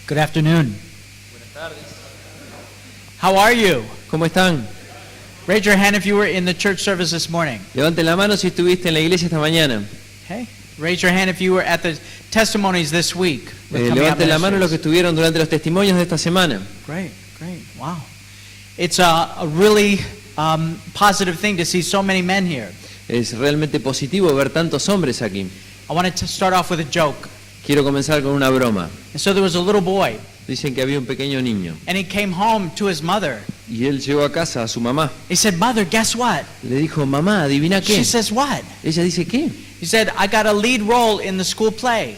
Good afternoon. Buenas tardes. How are you? ¿Cómo están? Raise your hand if you were in the church service this morning. Levanten la mano si estuviste en la iglesia esta mañana. Okay. Raise your hand if you were at the testimonies this week. with Coming Out Levanten la mano los que Ministries. estuvieron durante los testimonios de esta semana. Great, great. Wow. It's a really positive thing to see so many men here. Es realmente positivo ver tantos hombres aquí. I wanted to start off with a joke. Quiero comenzar con una broma. And so there was a little boy, Dicen que había un pequeño niño and he came home to his mother. y él llegó a casa a su mamá. He said, "Mother, guess what?" Le dijo, mamá, ¿adivina qué? She says, "What?" Ella dice, ¿qué? He said, "I got a lead role in the school play."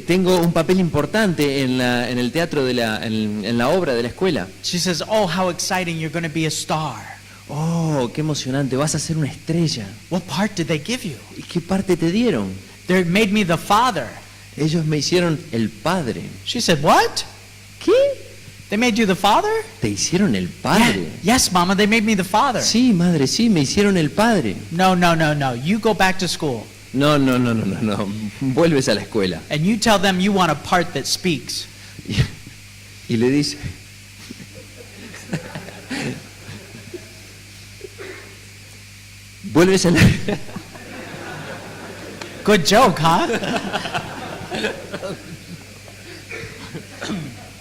Tengo un papel importante en el teatro, en la obra de la escuela. She says, "Oh, how exciting, you're going to be a star." Oh, qué emocionante, vas a ser una estrella. What part did they give you? ¿Y qué parte te dieron? They made me the father. Ellos me hicieron el padre. She said, "What? ¿Qué? They made you the father?" ¿Te hicieron el padre? Yeah. Yes, Mama, they made me the father. Sí, madre, sí, me hicieron el padre. No. You go back to school No. Vuelves a la escuela. and you tell them you want a part that speaks. Y le dice... Vuelves a la... Good joke, huh?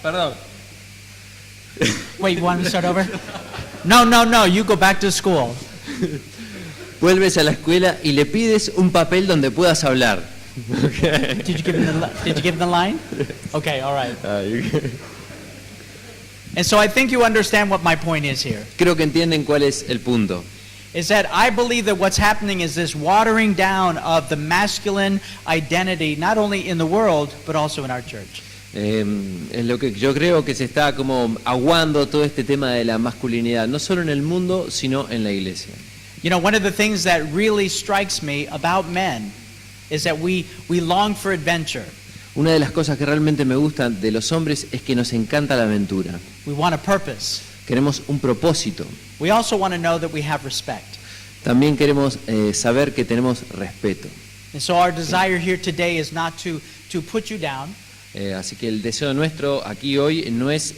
Perdón. Wait, you want me to start over? No. You go back to school. Vuelves a la escuela y le pides un papel donde puedas hablar. Did you give him the line? Okay, all right. And so I think you understand what my point is here. Creo que entienden cuál es el punto. Is that I believe that what's happening is this watering down of the masculine identity, not only in the world, but also in our church. Es lo que yo creo que se está como aguando todo este tema de la masculinidad, no solo en el mundo, sino en la iglesia. You know, one of the things that really strikes me about men is that we long for adventure. Una de las cosas que realmente me gustan de los hombres es que nos encanta la aventura. We want a purpose. Queremos un propósito. We also want to know that we have respect. También queremos saber que tenemos respeto. And so our desire here today is not to put you down, Así que el deseo nuestro aquí hoy no es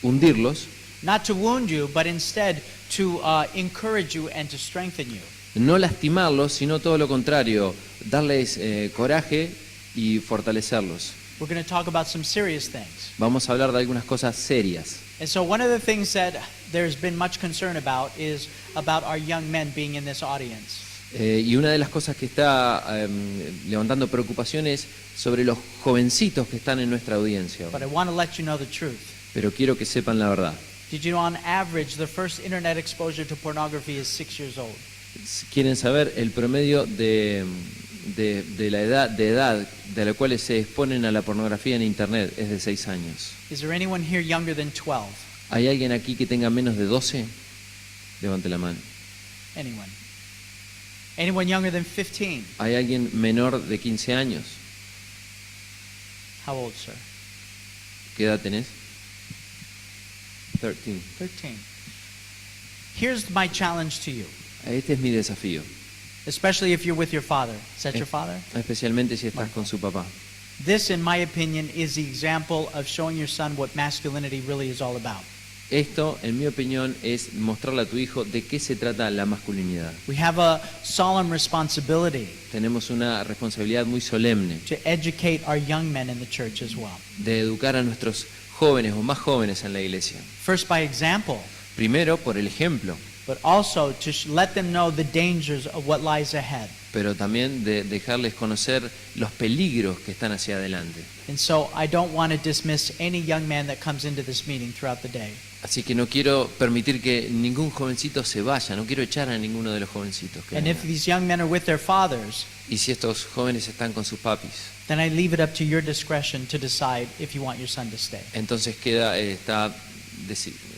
hundirlos, not to wound you, but instead to encourage you and to strengthen you. no lastimarlos, sino todo lo contrario, darles coraje y fortalecerlos. We're going to talk about some serious things. Vamos a hablar de algunas cosas serias. And so one of the things that there's been much concern about is about our young men being in this audience. Y una de las cosas que está levantando preocupaciones sobre los jovencitos que están en nuestra audiencia. But I want to let you know the truth. Pero quiero que sepan la verdad. Did you know on average the first internet exposure to pornography is 6 years old? Quieren saber el promedio de la edad de la cual se exponen a la pornografía en internet es de 6 años. Is there anyone here younger than 12? ¿Hay alguien aquí que tenga menos de 12? Levante la mano. Anyone? Anyone younger than 15? ¿Hay alguien menor de 15 años? How old, sir? ¿Qué edad tenés? 13. 13. Here's my challenge to you, Este es mi desafío, especially if you're with your father. Is that your father? especialmente si estás con su papá. This, in my opinion, is the example of showing your son what masculinity really is all about. Esto, en mi opinión, es mostrarle a tu hijo de qué se trata la masculinidad. We have a solemn responsibility Tenemos una responsabilidad muy solemne to educate our young men in the church as well. de educar a nuestros jóvenes o más jóvenes en la iglesia. First by example, Primero, por el ejemplo, but also to let them know the dangers of what lies ahead. pero también de dejarles conocer los peligros que están hacia adelante. And so I don't want to dismiss any young man that comes into this meeting throughout the day. Así que no quiero permitir que ningún jovencito se vaya, no quiero echar a ninguno de los jovencitos que And if vengan. these young men are with their fathers, Y si estos jóvenes están con sus papis, then I leave it up to your discretion to decide if you want your son to stay. entonces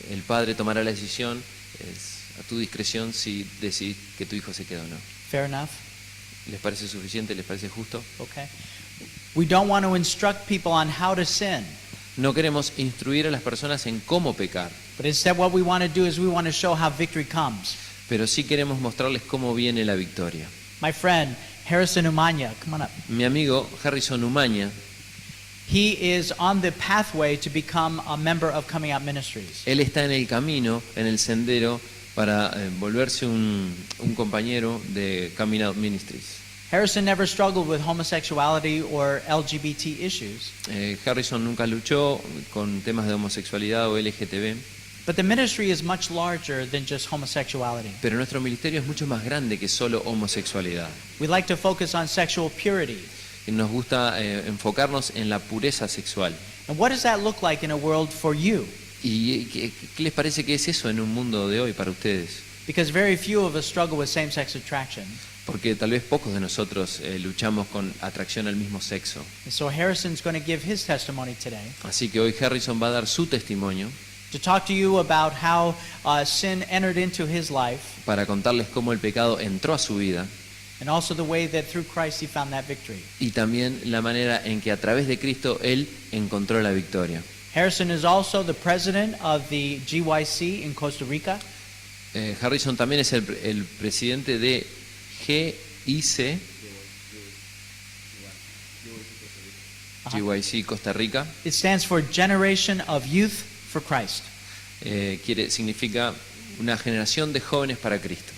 el padre tomará la decisión, es a tu discreción si decidís que tu hijo se queda o no. Fair enough? ¿Les parece suficiente? ¿Les parece justo? Okay. We don't want to instruct people on how to sin, No queremos instruir a las personas en cómo pecar, but instead what we want to do is we want to show how victory comes. pero sí queremos mostrarles cómo viene la victoria. My friend, Harrison Umanya, come on up. Mi amigo Harrison Umaña, He is on the pathway to become a member of Coming Out Ministries. Él está en el camino, en el sendero, para volverse un compañero de Coming Out Ministries. Harrison never struggled with homosexuality or LGBT issues, Harrison nunca luchó con temas de homosexualidad o LGTB, but the ministry is much larger than just homosexuality. pero nuestro ministerio es mucho más grande que solo homosexualidad. We like to focus on sexual purity. Y nos gusta enfocarnos en la pureza sexual. And what does that look like in a world for you? ¿Y qué les parece que es eso en un mundo de hoy para ustedes? Because very few of us struggle with same-sex attraction. Porque tal vez pocos de nosotros luchamos con atracción al mismo sexo. And so Harrison's going to give his testimony today Así que hoy Harrison va a dar su testimonio to talk to you about how sin entered into his life para contarles cómo el pecado entró a su vida and also the way that through Christ he found that victory. y también la manera en que a través de Cristo él encontró la victoria. Harrison is also the president of the GYC in Costa Rica. Harrison también es el presidente de GIC, GYC Costa Rica. It stands for Generation of Youth for Christ. Significa una generación de jóvenes para Cristo.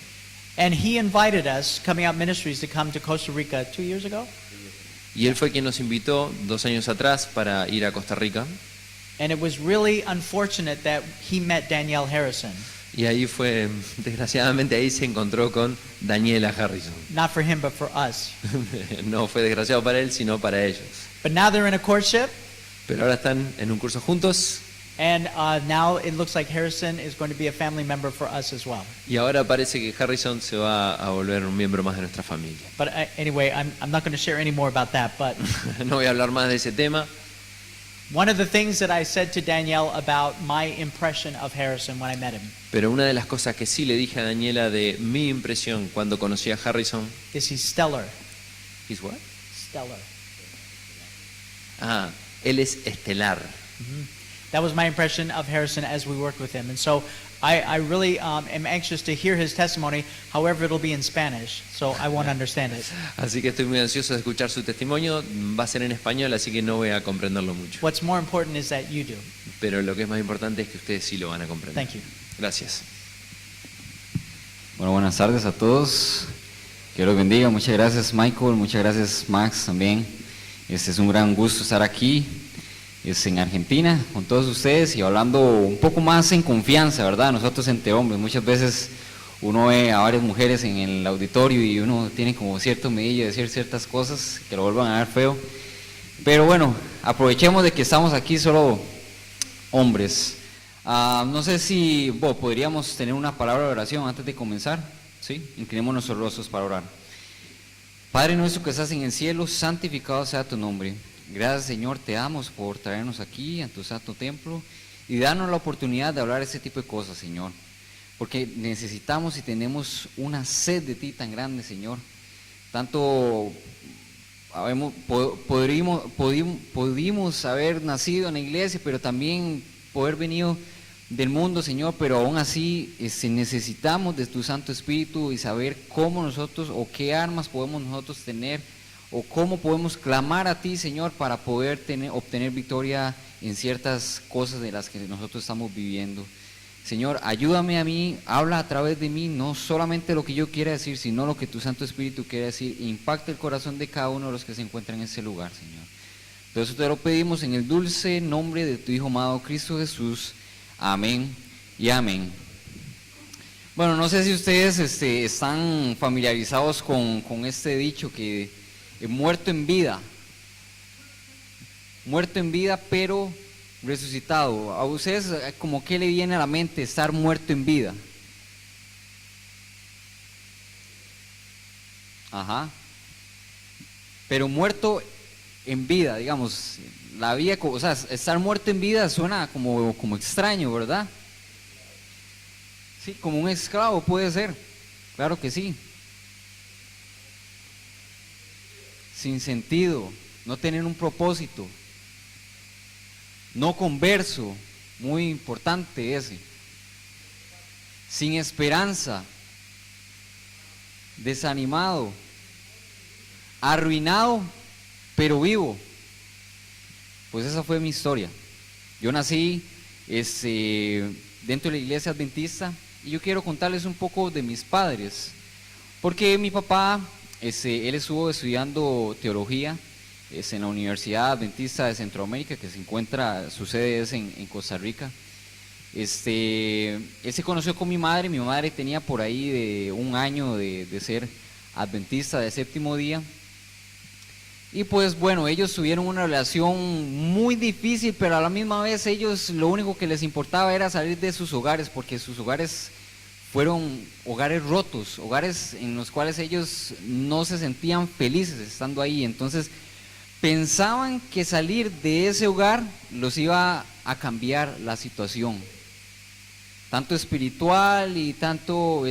And he invited us, Coming Out Ministries, to come to Costa Rica 2 years ago. Y él fue quien nos invitó 2 años atrás para ir a Costa Rica. And it was really unfortunate that he met Danielle Harrison. Y ahí fue, desgraciadamente ahí se encontró con Daniela Harrison. Not for him, but for us. No fue desgraciado para él, sino para ellos. But now they're in a courtship, Pero ahora están en un curso juntos and now it looks like Harrison is going to be a family member for us as well. y ahora parece que Harrison se va a volver un miembro más de nuestra familia. But anyway, I'm not going to share any more about that. But No voy a hablar más de ese tema. one of the things that I said to Danielle about my impression of Harrison when I met him Pero una de las cosas que sí le dije a Daniela de mi impresión cuando conocí a Harrison is he's stellar. is what? Stellar. Él es estelar. That was my impression of Harrison as we worked with him. And so I really am anxious to hear his testimony. However, it'll be in Spanish, so I won't understand it. Así que estoy muy ansioso de escuchar su testimonio. Va a ser en español, así que no voy a comprenderlo mucho. What's more important is that you do. Pero lo que es más importante es que ustedes sí lo van a comprender. Thank you. Gracias. Bueno, buenas tardes a todos. Que Dios los bendiga. Muchas gracias, Michael. Muchas gracias, Max, también. Es un gran gusto estar aquí en Argentina con todos ustedes y hablando un poco más en confianza, ¿verdad? Nosotros entre hombres, muchas veces uno ve a varias mujeres en el auditorio y uno tiene como cierto medillo de decir ciertas cosas que lo vuelvan a ver feo. Pero bueno, aprovechemos de que estamos aquí solo hombres. No sé si podríamos tener una palabra de oración antes de comenzar. ¿Sí? Inclinemos nuestros rostros para orar. Padre nuestro que estás en el cielo, santificado sea tu nombre. Gracias, Señor, te damos por traernos aquí a tu santo templo y darnos la oportunidad de hablar ese tipo de cosas, Señor. Porque necesitamos y tenemos una sed de ti tan grande, Señor. Tanto pudimos haber nacido en la iglesia, pero también poder venir del mundo, Señor, pero aún así necesitamos de tu Santo Espíritu y saber cómo nosotros o qué armas podemos nosotros tener o cómo podemos clamar a ti, Señor, para poder obtener victoria en ciertas cosas de las que nosotros estamos viviendo. Señor, ayúdame a mí, habla a través de mí, no solamente lo que yo quiera decir, sino lo que tu Santo Espíritu quiere decir, impacta el corazón de cada uno de los que se encuentran en ese lugar, Señor. Por eso te lo pedimos en el dulce nombre de tu Hijo amado Cristo Jesús. Amén y amén. Bueno, no sé si ustedes están familiarizados con este dicho que muerto en vida, pero resucitado. ¿A ustedes como qué le viene a la mente estar muerto en vida? Ajá. Pero muerto en vida, digamos, la vida, o sea, estar muerto en vida suena como extraño, ¿verdad? Sí, como un esclavo puede ser, claro que sí. Sin sentido, no tener un propósito, no converso, muy importante ese. Sin esperanza, desanimado, arruinado, pero vivo. pues esa fue mi historia. Yo nací dentro de la iglesia adventista y yo quiero contarles un poco de mis padres, porque mi papá, él estuvo estudiando teología en la Universidad Adventista de Centroamérica, que su sede es en Costa Rica. Él se conoció con mi madre tenía por ahí de un año de ser adventista de séptimo día. Y pues bueno, ellos tuvieron una relación muy difícil, pero a la misma vez ellos lo único que les importaba era salir de sus hogares, porque sus hogares fueron hogares rotos, hogares en los cuales ellos no se sentían felices estando ahí. Entonces pensaban que salir de ese hogar los iba a cambiar la situación, tanto espiritual y tanto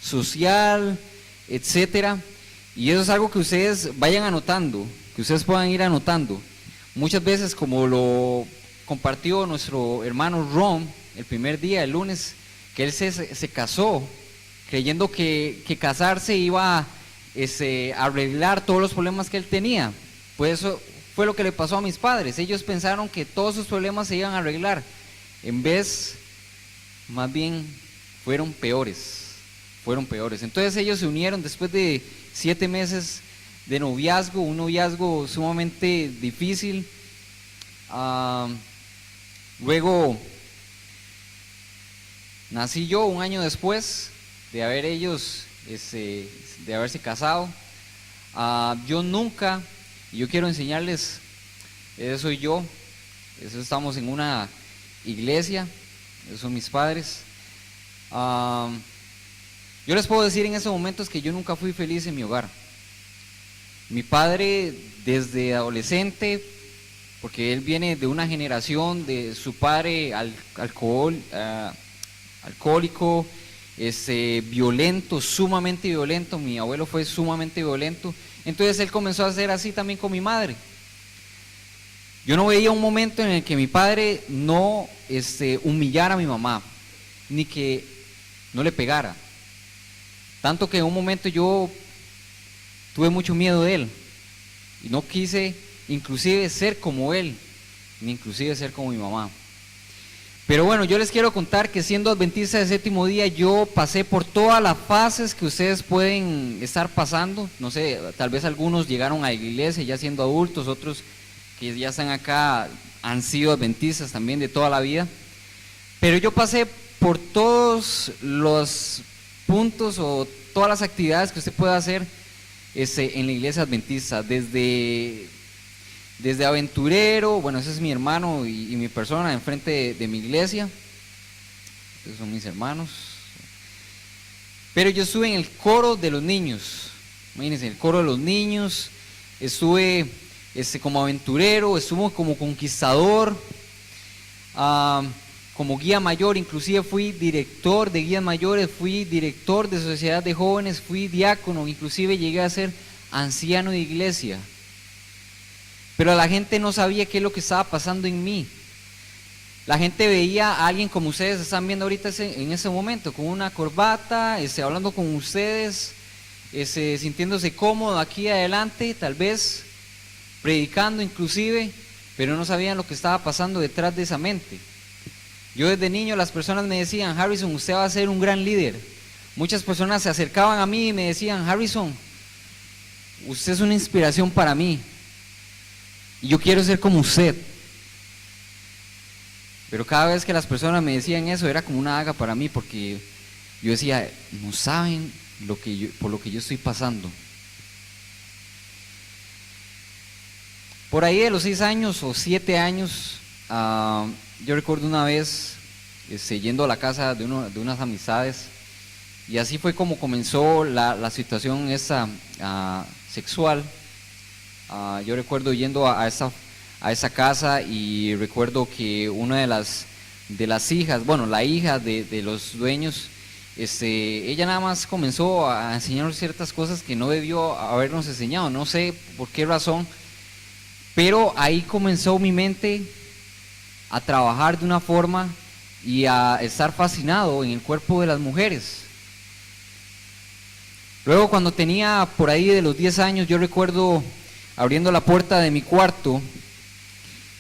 social, etcétera. Y eso es algo que ustedes vayan anotando, que ustedes puedan ir anotando. Muchas veces, como lo compartió nuestro hermano Ron el primer día, el lunes, que él se casó creyendo que casarse iba a arreglar todos los problemas que él tenía. Pues eso fue lo que le pasó a mis padres. Ellos pensaron que todos sus problemas se iban a arreglar. En vez, más bien, fueron peores. Entonces ellos se unieron después de 7 meses de noviazgo, un noviazgo sumamente difícil. Luego nací yo un año después de de haberse casado. Yo nunca, y yo quiero enseñarles, eso soy yo, eso estamos en una iglesia, esos son mis padres. Yo les puedo decir en esos momentos que yo nunca fui feliz en mi hogar. Mi padre desde adolescente, porque él viene de una generación de su padre alcohólico, violento, sumamente violento. Mi abuelo fue sumamente violento. Entonces él comenzó a hacer así también con mi madre. Yo no veía un momento en el que mi padre no humillara a mi mamá, ni que no le pegara. Tanto que en un momento yo tuve mucho miedo de él y no quise inclusive ser como él, ni inclusive ser como mi mamá. Pero bueno, yo les quiero contar que siendo adventista de séptimo día, yo pasé por todas las fases que ustedes pueden estar pasando. No sé, tal vez algunos llegaron a la iglesia ya siendo adultos, otros que ya están acá han sido adventistas también de toda la vida. Pero yo pasé por todos los puntos o todas las actividades que usted pueda hacer en la iglesia adventista, desde aventurero. Bueno, ese es mi hermano y mi persona enfrente de mi iglesia, esos son mis hermanos. Pero yo estuve en el coro de los niños, imagínense, el coro de los niños, estuve como aventurero, estuve como conquistador, como guía mayor, inclusive fui director de guías mayores, fui director de sociedad de jóvenes, fui diácono, inclusive llegué a ser anciano de iglesia. Pero la gente no sabía qué es lo que estaba pasando en mí. La gente veía a alguien como ustedes están viendo ahorita en ese momento, con una corbata, hablando con ustedes, sintiéndose cómodo aquí adelante, tal vez predicando inclusive, pero no sabían lo que estaba pasando detrás de esa mente. Yo desde niño las personas me decían: Harrison, usted va a ser un gran líder. Muchas personas se acercaban a mí y me decían: Harrison, usted es una inspiración para mí y yo quiero ser como usted. Pero cada vez que las personas me decían eso era como una daga para mí, porque yo decía: no saben por lo que yo estoy pasando. Por ahí de los 6 años o 7 años, yo recuerdo una vez yendo a la casa de unas amistades, y así fue como comenzó la situación esa sexual. Yo recuerdo yendo a esa casa, y recuerdo que una de las hijas, bueno, la hija de los dueños, ella nada más comenzó a enseñarnos ciertas cosas que no debió habernos enseñado, no sé por qué razón, pero ahí comenzó mi mente a trabajar de una forma y a estar fascinado en el cuerpo de las mujeres. Luego, cuando tenía por ahí de los 10 años, yo recuerdo abriendo la puerta de mi cuarto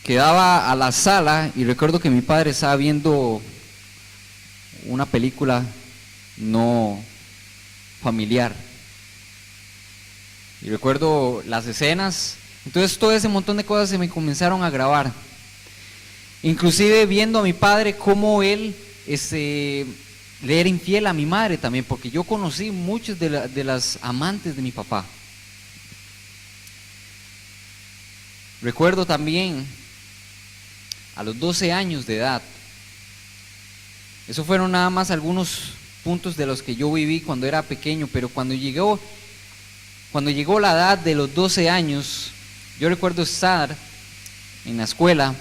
que daba a la sala, y recuerdo que mi padre estaba viendo una película no familiar. Y recuerdo las escenas, entonces todo ese montón de cosas se me comenzaron a grabar. Inclusive viendo a mi padre cómo él le era infiel a mi madre también, porque yo conocí muchos de las amantes de mi papá. Recuerdo también a los 12 años de edad, esos fueron nada más algunos puntos de los que yo viví cuando era pequeño, pero cuando llegó la edad de los 12 años, yo recuerdo estar en la escuela.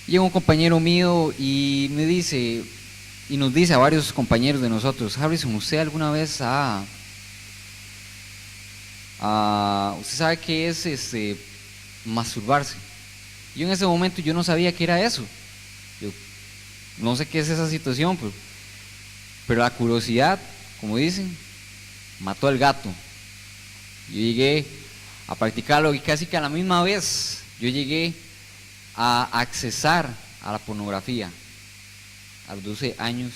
Llega un compañero mío y me dice, y nos dice a varios compañeros de nosotros: Harrison, ¿usted alguna vez usted sabe qué es masturbarse? Yo en ese momento yo no sabía qué era eso. Yo no sé qué es esa situación, pero la curiosidad, como dicen, mató al gato. Yo llegué a practicarlo y casi que a la misma vez yo llegué a accesar a la pornografía a los 12 años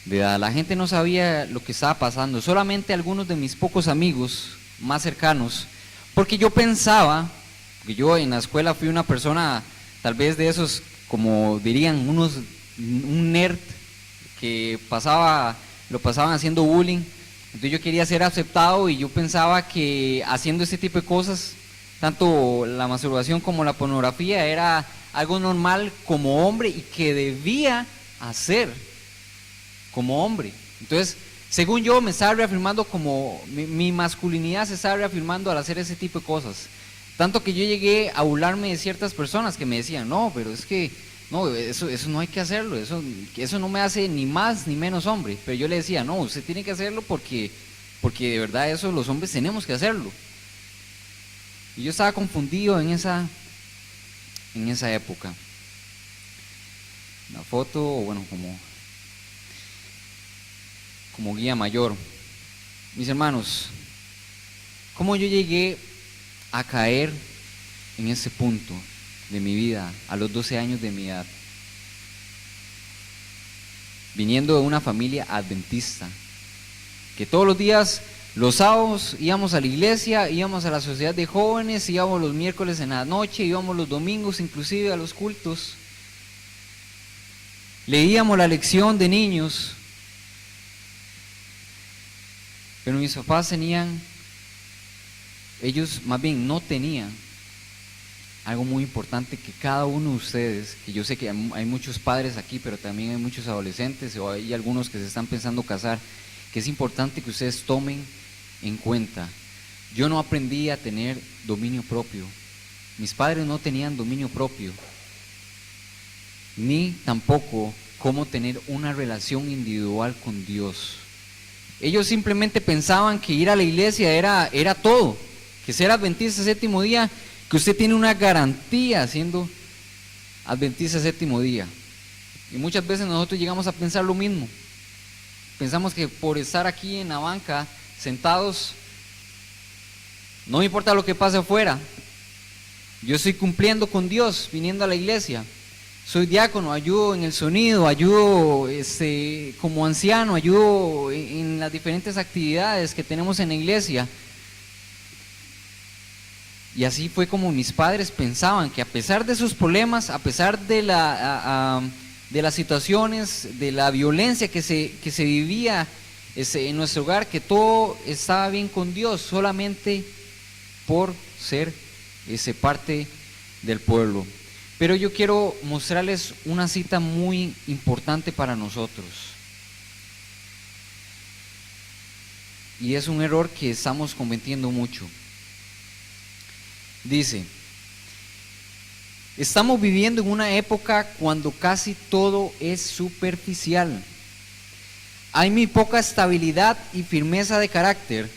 de edad. La gente no sabía lo que estaba pasando, solamente algunos de mis pocos amigos más cercanos, porque yo pensaba, porque yo en la escuela fui una persona tal vez de esos, como dirían un nerd que lo pasaban haciendo bullying. Entonces yo quería ser aceptado y yo pensaba que haciendo este tipo de cosas, tanto la masturbación como la pornografía, era algo normal como hombre y que debía hacer como hombre. Entonces, según yo, me estaba reafirmando como mi masculinidad se estaba reafirmando al hacer ese tipo de cosas. Tanto que yo llegué a burlarme de ciertas personas que me decían: no, pero es que no, eso no hay que hacerlo, eso no me hace ni más ni menos hombre. Pero yo le decía: no, usted tiene que hacerlo porque de verdad eso los hombres tenemos que hacerlo. Y yo estaba confundido en esa época. La foto, bueno, como guía mayor. Mis hermanos, ¿cómo yo llegué a caer en ese punto de mi vida a los 12 años de mi edad? Viniendo de una familia adventista, que todos los días, los sábados, íbamos a la iglesia, íbamos a la sociedad de jóvenes, íbamos los miércoles en la noche, íbamos los domingos inclusive a los cultos, leíamos la lección de niños. Pero mis papás ellos más bien no tenían algo muy importante que cada uno de ustedes, que yo sé que hay muchos padres aquí, pero también hay muchos adolescentes o hay algunos que se están pensando casar, que es importante que ustedes tomen en cuenta. Yo no aprendí a tener dominio propio. Mis padres no tenían dominio propio, ni tampoco cómo tener una relación individual con Dios. Ellos simplemente pensaban que ir a la iglesia era todo, que ser adventista séptimo día, que usted tiene una garantía siendo adventista séptimo día. Y muchas veces nosotros llegamos a pensar lo mismo. Pensamos que por estar aquí en la banca, sentados, no me importa lo que pase afuera, yo estoy cumpliendo con Dios, viniendo a la iglesia. Soy diácono, ayudo en el sonido, ayudo como anciano, ayudo en las diferentes actividades que tenemos en la iglesia. Y así fue como mis padres pensaban que a pesar de sus problemas, a pesar de las situaciones, de la violencia que se vivía en nuestro hogar, que todo estaba bien con Dios, solamente por ser parte del pueblo. Pero yo quiero mostrarles una cita muy importante para nosotros. Y es un error que estamos cometiendo mucho. Dice: estamos viviendo en una época cuando casi todo es superficial. Hay muy poca estabilidad y firmeza de carácter,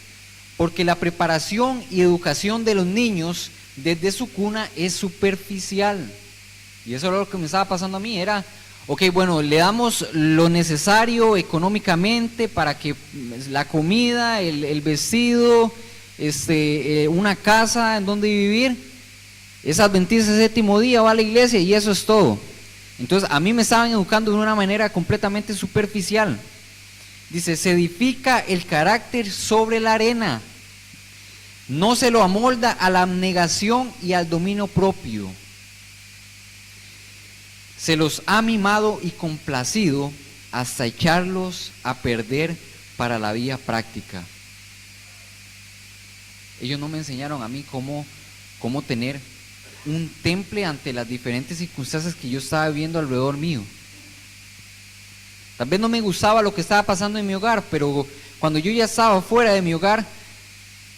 porque la preparación y educación de los niños desde su cuna es superficial. Y eso era lo que me estaba pasando a mí, era, ok, bueno, le damos lo necesario económicamente para que la comida, el vestido, una casa en donde vivir, es adventista el séptimo día, va a la iglesia y eso es todo. Entonces a mí me estaban educando de una manera completamente superficial. Dice, se edifica el carácter sobre la arena, no se lo amolda a la abnegación y al dominio propio. Se los ha mimado y complacido hasta echarlos a perder para la vida práctica. Ellos no me enseñaron a mí cómo tener un temple ante las diferentes circunstancias que yo estaba viviendo alrededor mío. Tal vez no me gustaba lo que estaba pasando en mi hogar, pero cuando yo ya estaba fuera de mi hogar,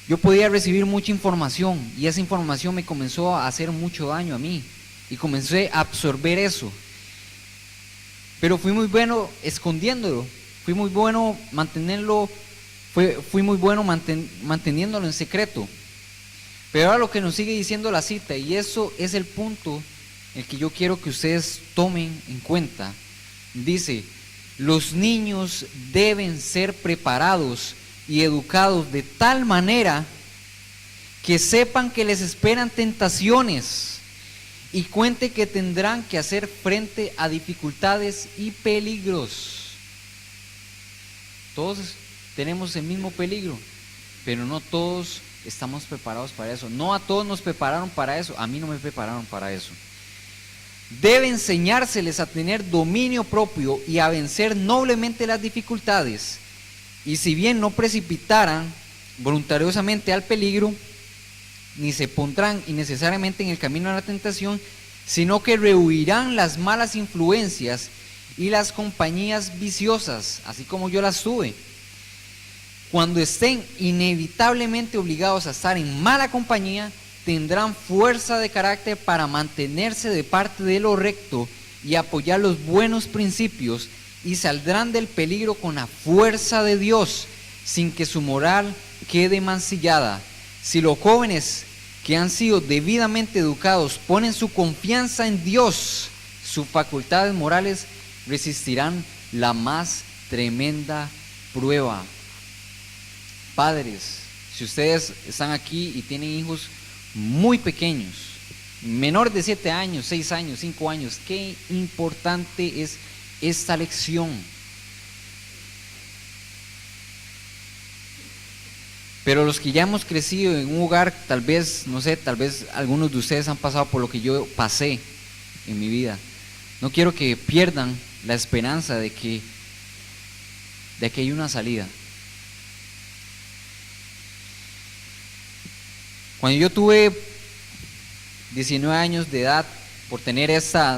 yo podía recibir mucha información y esa información me comenzó a hacer mucho daño a mí y comencé a absorber eso. Pero fui muy bueno escondiéndolo, fui muy bueno manteniéndolo en secreto. Pero ahora lo que nos sigue diciendo la cita, y eso es el punto el que yo quiero que ustedes tomen en cuenta, dice: los niños deben ser preparados y educados de tal manera que sepan que les esperan tentaciones y cuente que tendrán que hacer frente a dificultades y peligros. Todos tenemos el mismo peligro, pero no todos estamos preparados para eso. No a todos nos prepararon para eso, a mí no me prepararon para eso. Debe enseñárseles a tener dominio propio y a vencer noblemente las dificultades, y si bien no precipitaran voluntariosamente al peligro, ni se pondrán innecesariamente en el camino de la tentación, sino que rehuirán las malas influencias y las compañías viciosas, así como yo las tuve. Cuando estén inevitablemente obligados a estar en mala compañía, tendrán fuerza de carácter para mantenerse de parte de lo recto y apoyar los buenos principios, y saldrán del peligro con la fuerza de Dios, sin que su moral quede mancillada. Si los jóvenes que han sido debidamente educados ponen su confianza en Dios, sus facultades morales resistirán la más tremenda prueba. Padres, si ustedes están aquí y tienen hijos muy pequeños, menor de 7 años, 6 años, 5 años, qué importante es esta lección. Pero los que ya hemos crecido en un hogar, tal vez, no sé, tal vez algunos de ustedes han pasado por lo que yo pasé en mi vida. No quiero que pierdan la esperanza de que hay una salida. Cuando yo tuve 19 años de edad, por tener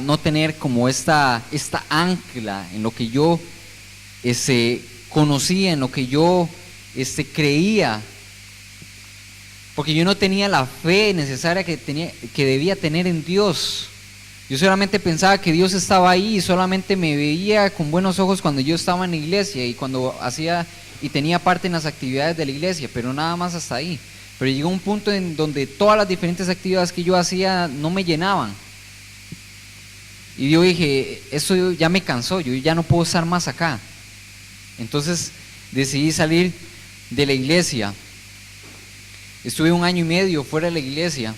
no tener como esta ancla en lo que yo conocía, en lo que yo creía, porque yo no tenía la fe necesaria que debía tener en Dios. Yo solamente pensaba que Dios estaba ahí y solamente me veía con buenos ojos cuando yo estaba en la iglesia y cuando hacía y tenía parte en las actividades de la iglesia, pero nada más hasta ahí. Pero llegó un punto en donde todas las diferentes actividades que yo hacía no me llenaban. Y yo dije, eso ya me cansó, yo ya no puedo estar más acá. Entonces decidí salir de la iglesia. Estuve 1 año y medio fuera de la iglesia.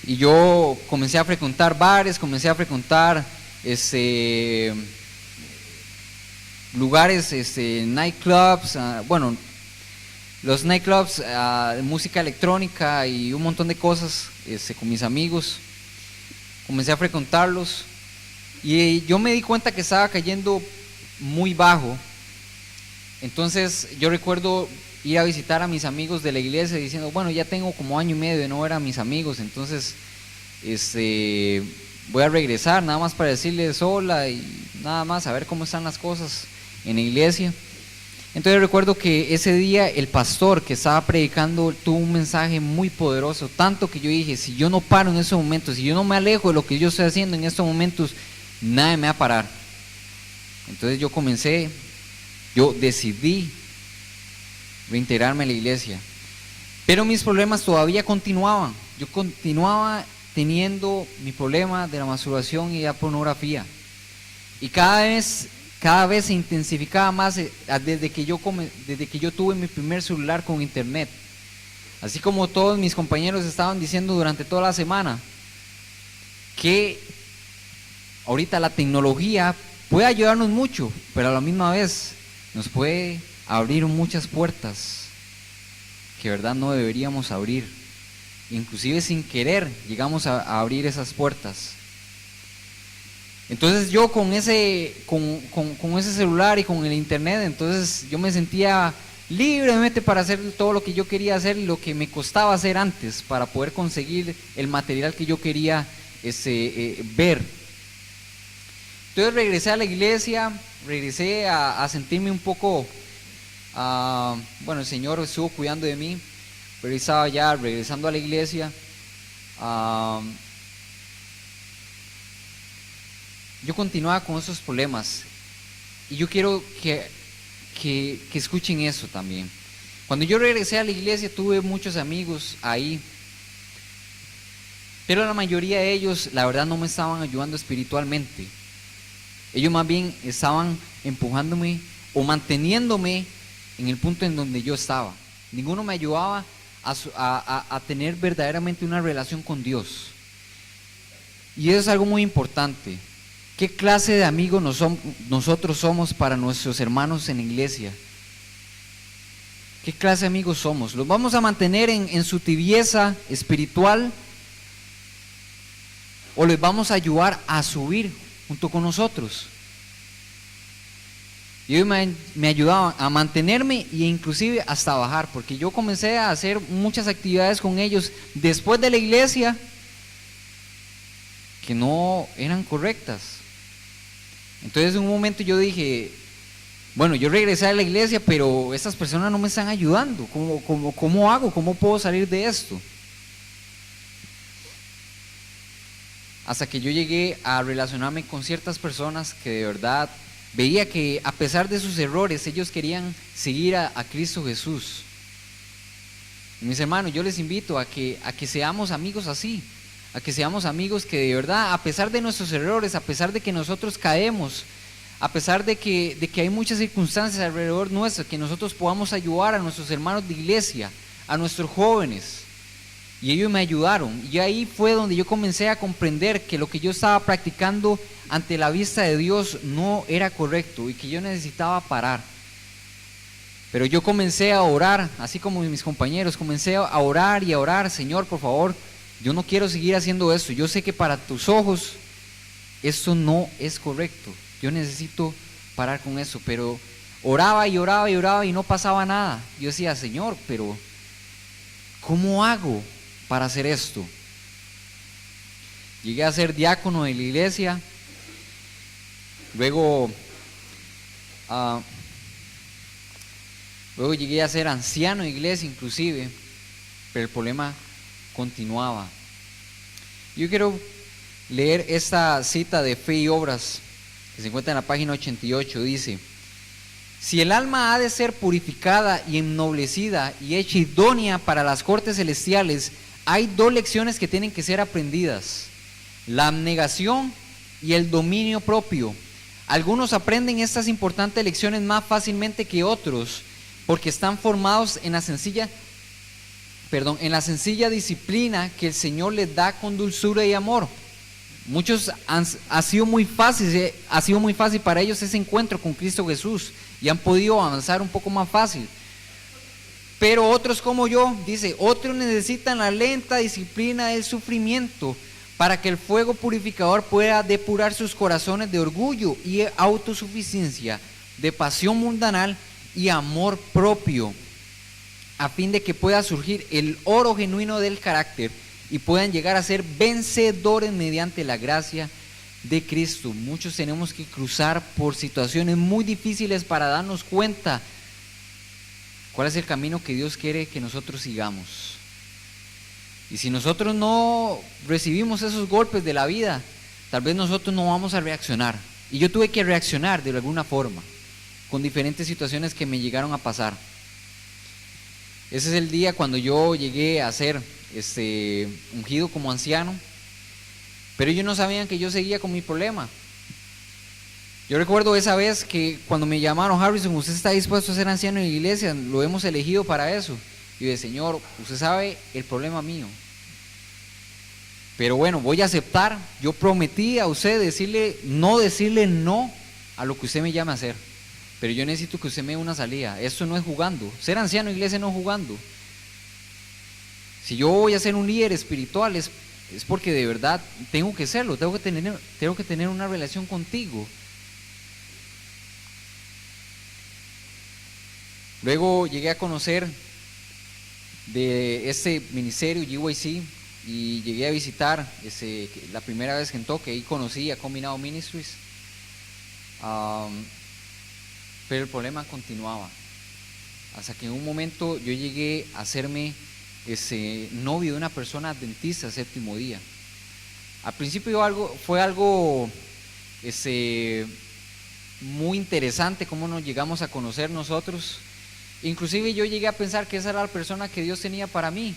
Y yo comencé a frecuentar bares, comencé a frecuentar lugares, nightclubs, bueno, los nightclubs, música electrónica y un montón de cosas con mis amigos. Comencé a frecuentarlos y yo me di cuenta que estaba cayendo muy bajo. Entonces yo recuerdo ir a visitar a mis amigos de la iglesia diciendo, bueno, ya tengo como 1 año y medio de no ver a mis amigos, entonces voy a regresar nada más para decirles hola y nada más, a ver cómo están las cosas en la iglesia. Entonces recuerdo que ese día el pastor que estaba predicando tuvo un mensaje muy poderoso, tanto que yo dije, si yo no paro en estos momentos, si yo no me alejo de lo que yo estoy haciendo en estos momentos, nadie me va a parar. Entonces yo decidí reintegrarme a la iglesia, pero mis problemas todavía continuaban. Yo continuaba teniendo mi problema de la masturbación y la pornografía, y cada vez se intensificaba más desde que yo tuve mi primer celular con internet. así como todos mis compañeros estaban diciendo durante toda la semana, que ahorita la tecnología puede ayudarnos mucho, pero a la misma vez nos puede abrir muchas puertas que verdad no deberíamos abrir. Inclusive sin querer llegamos a abrir esas puertas. Entonces yo con ese celular y con el internet, entonces yo me sentía libremente para hacer todo lo que yo quería hacer y lo que me costaba hacer antes para poder conseguir el material que yo quería ver. Entonces regresé a la iglesia, regresé a sentirme un poco, bueno, el Señor estuvo cuidando de mí, pero estaba ya regresando a la iglesia. Yo continuaba con esos problemas y yo quiero que escuchen eso también. Cuando yo regresé a la iglesia tuve muchos amigos ahí, pero la mayoría de ellos la verdad no me estaban ayudando espiritualmente. Ellos más bien estaban empujándome o manteniéndome en el punto en donde yo estaba. Ninguno me ayudaba a tener verdaderamente una relación con Dios. Y eso es algo muy importante. ¿Qué clase de amigos nosotros somos para nuestros hermanos en la iglesia? ¿Qué clase de amigos somos? ¿Los vamos a mantener en su tibieza espiritual? ¿O les vamos a ayudar a subir junto con nosotros? Y ellos me ayudaban a mantenerme e inclusive hasta bajar, porque yo comencé a hacer muchas actividades con ellos después de la iglesia que no eran correctas. Entonces en un momento yo dije, bueno, yo regresé a la iglesia, pero estas personas no me están ayudando. ¿Cómo hago? ¿Cómo puedo salir de esto? Hasta que yo llegué a relacionarme con ciertas personas que de verdad veía que a pesar de sus errores, ellos querían seguir a Cristo Jesús. Mis hermanos, yo les invito a que seamos amigos así, a que seamos amigos que de verdad, a pesar de nuestros errores, a pesar de que nosotros caemos, a pesar de que hay muchas circunstancias alrededor nuestro, que nosotros podamos ayudar a nuestros hermanos de iglesia, a nuestros jóvenes. Y ellos me ayudaron, y ahí fue donde yo comencé a comprender que lo que yo estaba practicando ante la vista de Dios no era correcto y que yo necesitaba parar. Pero yo comencé a orar, así como mis compañeros, comencé a orar y a orar: Señor, por favor, yo no quiero seguir haciendo esto, yo sé que para tus ojos esto no es correcto, yo necesito parar con eso. Pero oraba y oraba y oraba y no pasaba nada. Yo decía: Señor, pero ¿cómo hago para hacer esto? Llegué a ser diácono de la iglesia, luego llegué a ser anciano de iglesia inclusive, pero el problema continuaba. Yo quiero leer esta cita de Fe y Obras que se encuentra en la página 88. Dice: si el alma ha de ser purificada y ennoblecida y hecha idónea para las cortes celestiales, hay dos lecciones que tienen que ser aprendidas: la abnegación y el dominio propio. Algunos aprenden estas importantes lecciones más fácilmente que otros, porque están formados en la sencilla disciplina que el Señor les da con dulzura y amor. Muchos ha sido muy fácil para ellos ese encuentro con Cristo Jesús y han podido avanzar un poco más fácil. Pero otros, como yo, dice, otros necesitan la lenta disciplina del sufrimiento para que el fuego purificador pueda depurar sus corazones de orgullo y autosuficiencia, de pasión mundanal y amor propio, a fin de que pueda surgir el oro genuino del carácter y puedan llegar a ser vencedores mediante la gracia de Cristo. Muchos tenemos que cruzar por situaciones muy difíciles para darnos cuenta cuál es el camino que Dios quiere que nosotros sigamos. Y si nosotros no recibimos esos golpes de la vida, tal vez nosotros no vamos a reaccionar. Y yo tuve que reaccionar de alguna forma con diferentes situaciones que me llegaron a pasar. Ese es el día cuando yo llegué a ser ungido como anciano, pero ellos no sabían que yo seguía con mi problema. Yo recuerdo esa vez que cuando me llamaron: Harrison, usted está dispuesto a ser anciano en la iglesia, lo hemos elegido para eso. Y yo dije, Señor, usted sabe el problema mío. Pero bueno, voy a aceptar. Yo prometí a usted decirle no a lo que usted me llame a hacer. Pero yo necesito que usted me dé una salida. Esto no es jugando. Ser anciano en iglesia no es jugando. Si yo voy a ser un líder espiritual es porque de verdad tengo que serlo. Tengo que tener una relación contigo. Luego llegué a conocer de este ministerio GYC y llegué a visitar la primera vez que entró, que ahí conocí a Combinado Ministries, pero el problema continuaba hasta que en un momento yo llegué a hacerme novio de una persona adventista séptimo día. Al principio fue algo muy interesante cómo nos llegamos a conocer nosotros. Inclusive yo llegué a pensar que esa era la persona que Dios tenía para mí.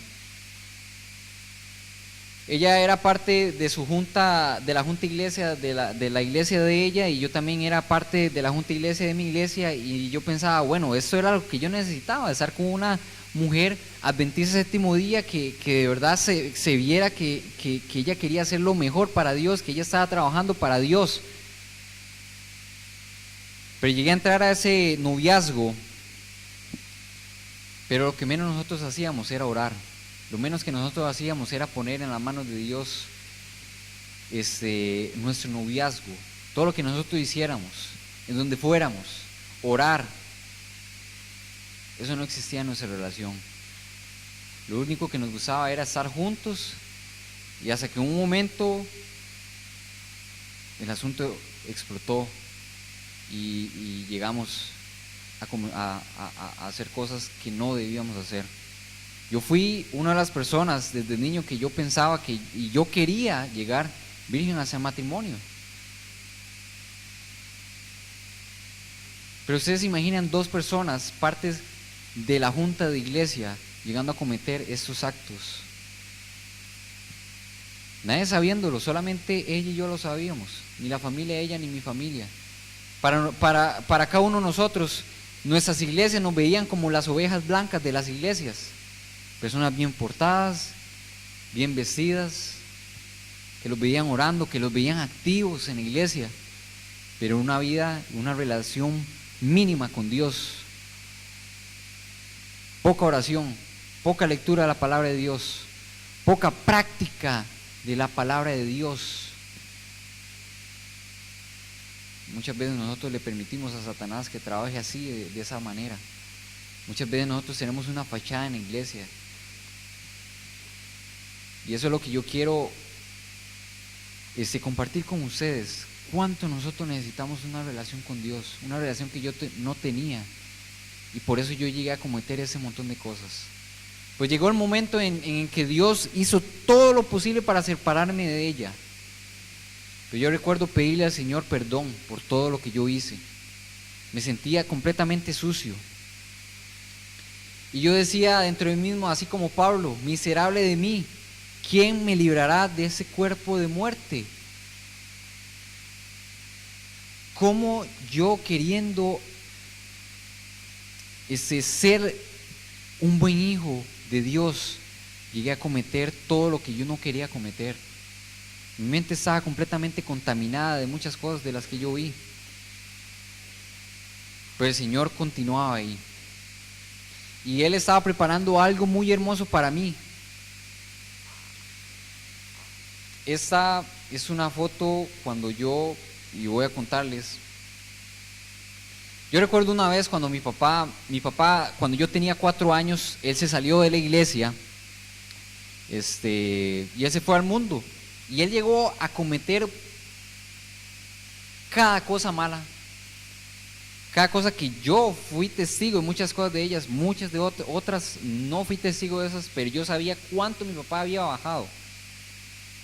Ella era parte de su junta, de la junta iglesia, de la iglesia de ella, y yo también era parte de la junta iglesia de mi iglesia, y yo pensaba, bueno, esto era lo que yo necesitaba, estar con una mujer adventista séptimo día que de verdad se viera que ella quería hacer lo mejor para Dios, que ella estaba trabajando para Dios. Pero llegué a entrar a ese noviazgo, pero lo que menos nosotros hacíamos era orar. Lo menos que nosotros hacíamos era poner en las manos de Dios nuestro noviazgo. Todo lo que nosotros hiciéramos, en donde fuéramos, orar, eso no existía en nuestra relación. Lo único que nos gustaba era estar juntos, y hasta que en un momento el asunto explotó y llegamos a hacer cosas que no debíamos hacer. Yo fui una de las personas desde niño que yo pensaba y yo quería llegar virgen hacia matrimonio. Pero ustedes se imaginan dos personas, partes de la junta de iglesia, llegando a cometer estos actos. Nadie sabiéndolo, solamente ella y yo lo sabíamos, ni la familia de ella ni mi familia. Para cada uno de nosotros, nuestras iglesias nos veían como las ovejas blancas de las iglesias. Personas bien portadas, bien vestidas, que los veían orando, que los veían activos en la iglesia, pero una vida, una relación mínima con Dios. Poca oración, poca lectura de la palabra de Dios, poca práctica de la palabra de Dios. Muchas veces nosotros le permitimos a Satanás que trabaje así, de esa manera. Muchas veces nosotros tenemos una fachada en la iglesia. Y eso es lo que yo quiero compartir con ustedes. Cuánto nosotros necesitamos una relación con Dios, una relación que yo no tenía. Y por eso yo llegué a cometer ese montón de cosas. Pues llegó el momento en que Dios hizo todo lo posible para separarme de ella. Pero yo recuerdo pedirle al Señor perdón por todo lo que yo hice. Me sentía completamente sucio. Y yo decía dentro de mí mismo, así como Pablo, miserable de mí, ¿quién me librará de ese cuerpo de muerte? ¿Cómo yo queriendo ser un buen hijo de Dios, llegué a cometer todo lo que yo no quería cometer? Mi mente estaba completamente contaminada de muchas cosas de las que yo vi. Pero el Señor continuaba ahí. Y Él estaba preparando algo muy hermoso para mí. Esta es una foto cuando y voy a contarles. Yo recuerdo una vez cuando mi papá, cuando yo tenía 4 años, él se salió de la iglesia, y él se fue al mundo. Y él llegó a cometer cada cosa mala, cada cosa que yo fui testigo de muchas cosas de ellas, muchas de otras no fui testigo de esas, pero yo sabía cuánto mi papá había bajado.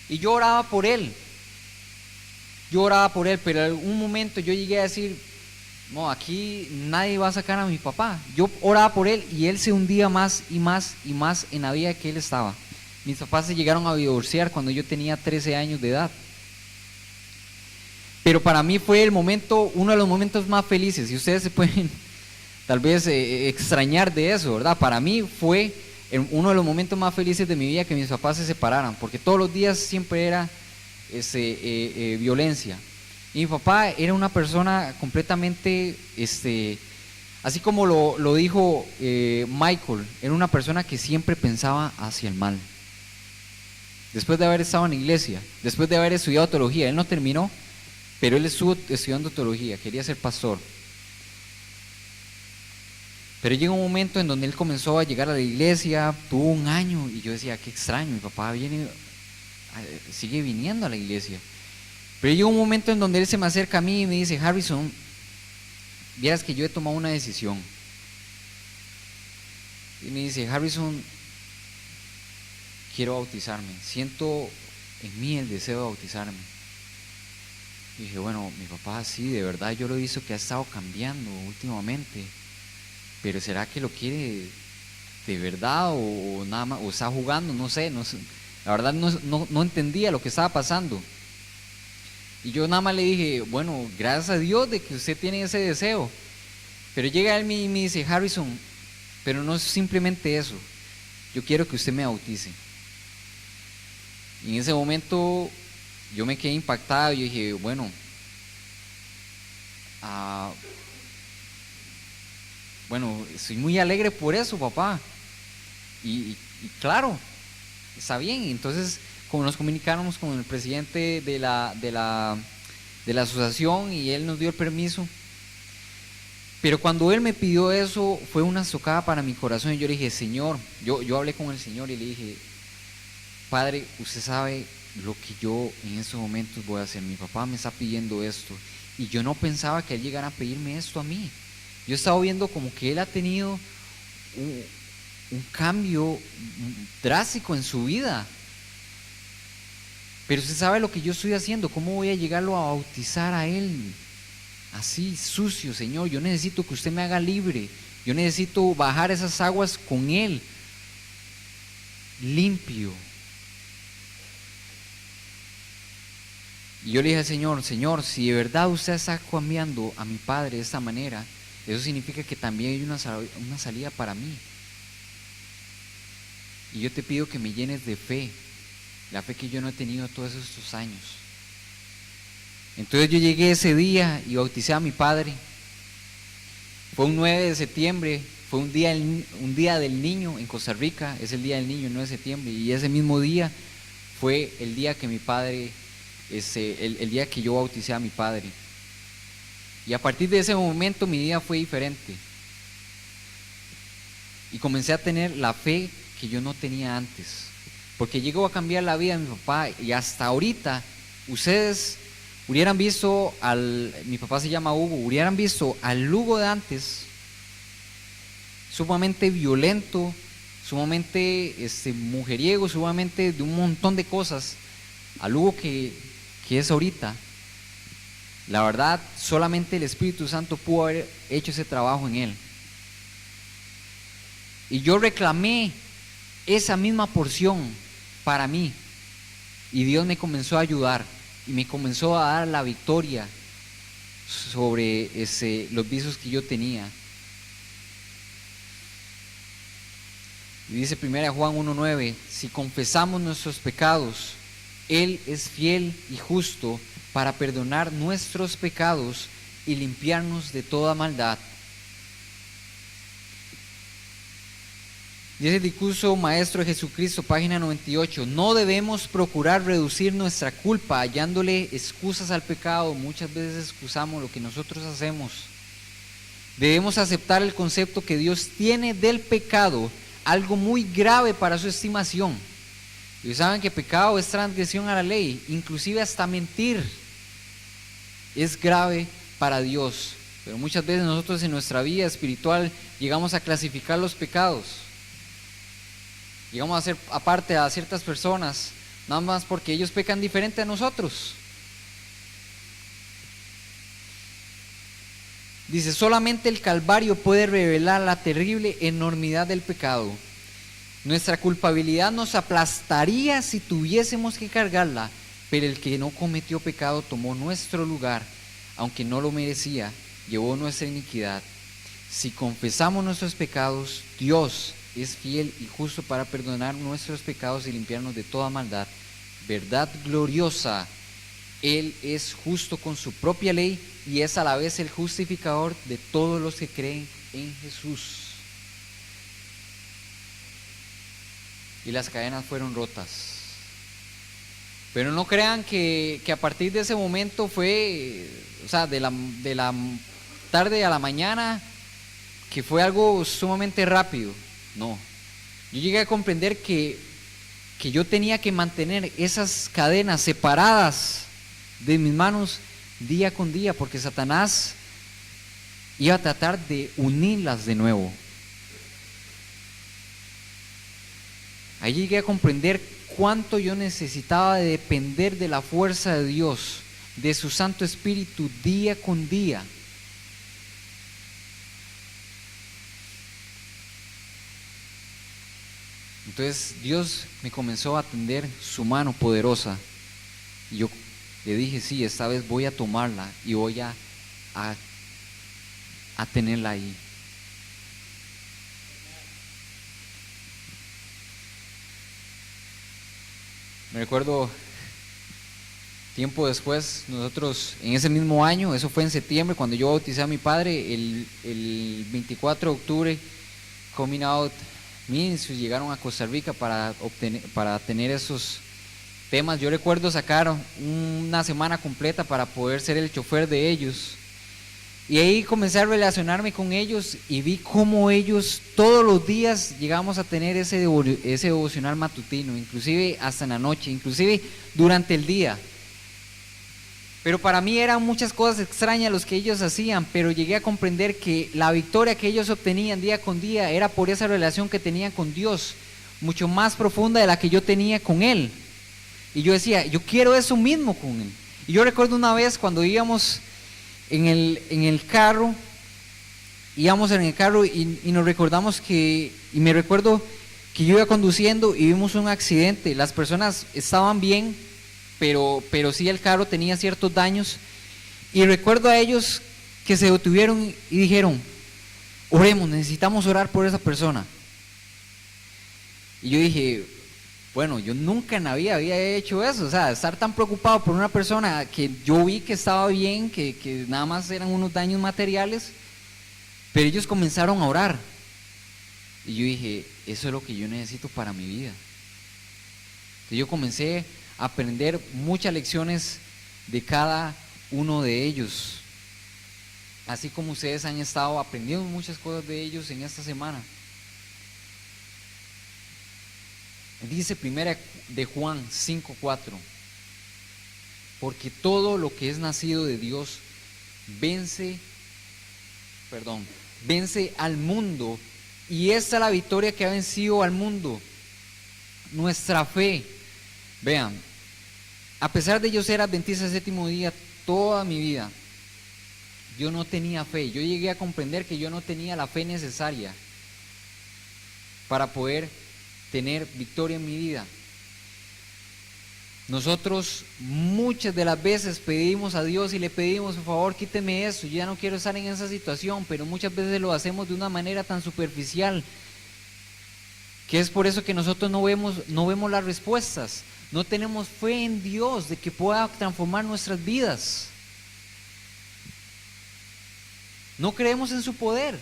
Y yo oraba por él, pero en algún momento yo llegué a decir, no, aquí nadie va a sacar a mi papá. Yo oraba por él y él se hundía más y más y más en la vida que él estaba. Mis papás se llegaron a divorciar cuando yo tenía 13 años de edad. Pero para mí fue uno de los momentos más felices, y ustedes se pueden tal vez extrañar de eso, ¿verdad? Para mí fue en uno de los momentos más felices de mi vida que mis papás se separaran, porque todos los días siempre era violencia. Y mi papá era una persona completamente, así como lo dijo Michael, era una persona que siempre pensaba hacia el mal. Después de haber estado en la iglesia, después de haber estudiado teología, él no terminó, pero él estuvo estudiando teología, quería ser pastor. Pero llegó un momento en donde él comenzó a llegar a la iglesia, tuvo un año, y yo decía, qué extraño, mi papá sigue viniendo a la iglesia. Pero llegó un momento en donde él se me acerca a mí y me dice, Harrison, vieras que yo he tomado una decisión. Y me dice, Harrison, quiero bautizarme, siento en mí el deseo de bautizarme. Y dije, bueno, mi papá sí, de verdad yo lo he visto que ha estado cambiando últimamente, pero ¿será que lo quiere de verdad o nada más, o está jugando? No sé. La verdad no entendía lo que estaba pasando. Y yo nada más le dije, bueno, gracias a Dios de que usted tiene ese deseo. Pero llega él y me dice, Harrison, pero no es simplemente eso, yo quiero que usted me bautice. Y en ese momento yo me quedé impactado y dije, bueno, estoy muy alegre por eso, papá. Y claro, está bien. Entonces, como nos comunicamos con el presidente de la asociación y él nos dio el permiso. Pero cuando él me pidió eso, fue una estocada para mi corazón y yo le dije, Señor, yo hablé con el Señor y le dije, Padre, usted sabe lo que yo en estos momentos voy a hacer. Mi papá me está pidiendo esto y yo no pensaba que él llegara a pedirme esto a mí. Yo estaba viendo como que él ha tenido un cambio drástico en su vida. Pero usted sabe lo que yo estoy haciendo. ¿Cómo voy a llegarlo a bautizar a él? Así, sucio, Señor. Yo necesito que usted me haga libre. Yo necesito bajar esas aguas con él, limpio. Y yo le dije al Señor, Señor, si de verdad usted está cambiando a mi padre de esta manera, eso significa que también hay una salida para mí. Y yo te pido que me llenes de fe, la fe que yo no he tenido todos estos años. Entonces yo llegué ese día y bauticé a mi padre. Fue un 9 de septiembre, fue un día del niño en Costa Rica, es el día del niño, el 9 de septiembre, y ese mismo día fue el día que mi padre, el día que yo bauticé a mi padre. Y a partir de ese momento mi vida fue diferente. Y comencé a tener la fe que yo no tenía antes. Porque llegó a cambiar la vida de mi papá. Y hasta ahorita, ustedes hubieran visto mi papá se llama Hugo, hubieran visto al Hugo de antes, sumamente violento, sumamente mujeriego, sumamente de un montón de cosas, al Hugo que es ahorita. La verdad, solamente el Espíritu Santo pudo haber hecho ese trabajo en él. Y yo reclamé esa misma porción para mí. Y Dios me comenzó a ayudar y me comenzó a dar la victoria sobre los vicios que yo tenía. Y dice 1 Juan 1:9, si confesamos nuestros pecados, Él es fiel y justo para perdonar nuestros pecados y limpiarnos de toda maldad. Dice el discurso Maestro de Jesucristo, página 98, no debemos procurar reducir nuestra culpa hallándole excusas al pecado. Muchas veces excusamos lo que nosotros hacemos. Debemos aceptar el concepto que Dios tiene del pecado, algo muy grave para su estimación. Y saben que pecado es transgresión a la ley, inclusive hasta mentir es grave para Dios. Pero muchas veces nosotros en nuestra vida espiritual llegamos a clasificar los pecados. Llegamos a hacer aparte a ciertas personas, nada más porque ellos pecan diferente a nosotros. Dice, solamente el Calvario puede revelar la terrible enormidad del pecado. Nuestra culpabilidad nos aplastaría si tuviésemos que cargarla, pero el que no cometió pecado tomó nuestro lugar, aunque no lo merecía, llevó nuestra iniquidad. Si confesamos nuestros pecados, Dios es fiel y justo para perdonar nuestros pecados y limpiarnos de toda maldad. Verdad gloriosa, Él es justo con su propia ley y es a la vez el justificador de todos los que creen en Jesús. Y las cadenas fueron rotas. Pero no crean que a partir de ese momento fue, o sea, de la tarde a la mañana, que fue algo sumamente rápido. No. Yo llegué a comprender que yo tenía que mantener esas cadenas separadas de mis manos día con día, porque Satanás iba a tratar de unirlas de nuevo. Ahí llegué a comprender cuánto yo necesitaba de depender de la fuerza de Dios, de su Santo Espíritu día con día. Entonces Dios me comenzó a tender su mano poderosa y yo le dije, sí, esta vez voy a tomarla y voy a tenerla ahí. Me recuerdo, tiempo después, nosotros en ese mismo año, eso fue en septiembre, cuando yo bauticé a mi padre, el 24 de octubre, Coming Out Ministries llegaron a Costa Rica para tener esos temas. Yo recuerdo sacar una semana completa para poder ser el chofer de ellos. Y ahí comencé a relacionarme con ellos y vi cómo ellos todos los días llegamos a tener ese devocional matutino, inclusive hasta en la noche, inclusive durante el día. Pero para mí eran muchas cosas extrañas los que ellos hacían, pero llegué a comprender que la victoria que ellos obtenían día con día era por esa relación que tenían con Dios, mucho más profunda de la que yo tenía con Él. Y yo decía, yo quiero eso mismo con Él. Y yo recuerdo una vez cuando íbamos en el carro y nos recordamos y me recuerdo que yo iba conduciendo y vimos un accidente. Las personas estaban bien, pero sí el carro tenía ciertos daños, y recuerdo a ellos que se detuvieron y dijeron, oremos, necesitamos orar por esa persona. Y yo dije, bueno, yo nunca en la vida había hecho eso, o sea, estar tan preocupado por una persona que yo vi que estaba bien, que nada más eran unos daños materiales, pero ellos comenzaron a orar. Y yo dije, eso es lo que yo necesito para mi vida. Entonces yo comencé a aprender muchas lecciones de cada uno de ellos, así como ustedes han estado aprendiendo muchas cosas de ellos en esta semana. Dice primera de Juan 5:4, porque todo lo que es nacido de Dios vence al mundo, y esta es la victoria que ha vencido al mundo, nuestra fe. Vean, a pesar de yo ser adventista del séptimo día toda mi vida, yo no tenía fe. Yo llegué a comprender que yo no tenía la fe necesaria para poder tener victoria en mi vida. Nosotros muchas de las veces pedimos a Dios y le pedimos, por favor, quíteme eso, yo ya no quiero estar en esa situación, pero muchas veces lo hacemos de una manera tan superficial, que es por eso que nosotros no vemos las respuestas. No tenemos fe en Dios de que pueda transformar nuestras vidas. No creemos en su poder.